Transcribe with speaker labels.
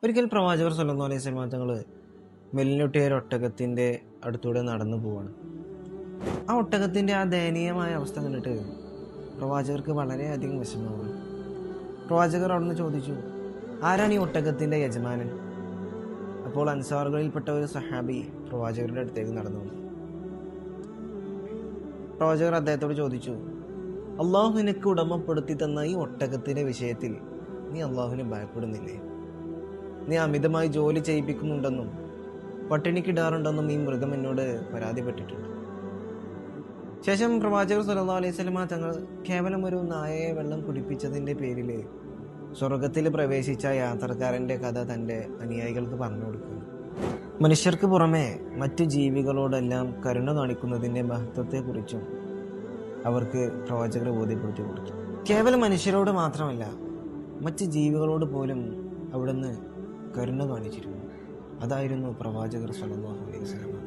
Speaker 1: ഒരിക്കൽ പ്രവാചകർ സല്ലല്ലാഹു അലൈഹി വസല്ലം തങ്ങൾ മെലിഞ്ഞൊട്ടിയ ഒരു ഒട്ടകത്തിൻ്റെ അടുത്തൂടെ നടന്നു പോവാണ്. ആ ഒട്ടകത്തിൻ്റെ ആ ദയനീയമായ അവസ്ഥ കണ്ടിട്ട് പ്രവാചകർക്ക് വളരെയധികം വിഷമമാണ്. പ്രവാചകർ അവിടുന്ന് ചോദിച്ചു, ആരാണ് ഈ ഒട്ടകത്തിൻ്റെ യജമാനൻ? അപ്പോൾ അൻസാറുകളിൽപ്പെട്ട ഒരു സഹാബി പ്രവാചകരുടെ അടുത്തേക്ക് നടന്നു വന്നു. പ്രവാചകർ അദ്ദേഹത്തോട് ചോദിച്ചു, അള്ളാഹു നിനക്ക് ഉടമപ്പെടുത്തി തന്ന ഈ ഒട്ടകത്തിൻ്റെ വിഷയത്തിൽ നീ അള്ളാഹുവിനെ ഭയപ്പെടുന്നില്ലേ? നീ അമിതമായി ജോലി ചെയ്യിപ്പിക്കുന്നുണ്ടെന്നും പട്ടിണിക്കിടാറുണ്ടെന്നും ഈ മൃഗം എന്നോട് പരാതിപ്പെട്ടിട്ടുണ്ട്. ശേഷം പ്രവാചകർ സല്ലല്ലാഹു അലൈഹി വസല്ലം തങ്ങൾ കേവലം ഒരു നായയെ വെള്ളം കുടിപ്പിച്ചതിൻ്റെ പേരിൽ സ്വർഗത്തിൽ പ്രവേശിച്ച യാത്രക്കാരൻ്റെ കഥ തൻ്റെ അനുയായികൾക്ക് പറഞ്ഞു കൊടുക്കുന്നു. മനുഷ്യർക്ക് പുറമെ മറ്റു ജീവികളോടെല്ലാം കരുണ കാണിക്കുന്നതിൻ്റെ മഹത്വത്തെക്കുറിച്ചും അവർക്ക് പ്രവാചകർ ബോധ്യപ്പെടുത്തി കൊടുത്തു. കേവലം മനുഷ്യരോട് മാത്രമല്ല, മറ്റ് ജീവികളോട് പോലും അവിടുന്ന് കരുണ കാണിച്ചിരുന്നു. അതായിരുന്നു പ്രവാചകർ സല്ലല്ലാഹു അലൈഹി വസല്ലം.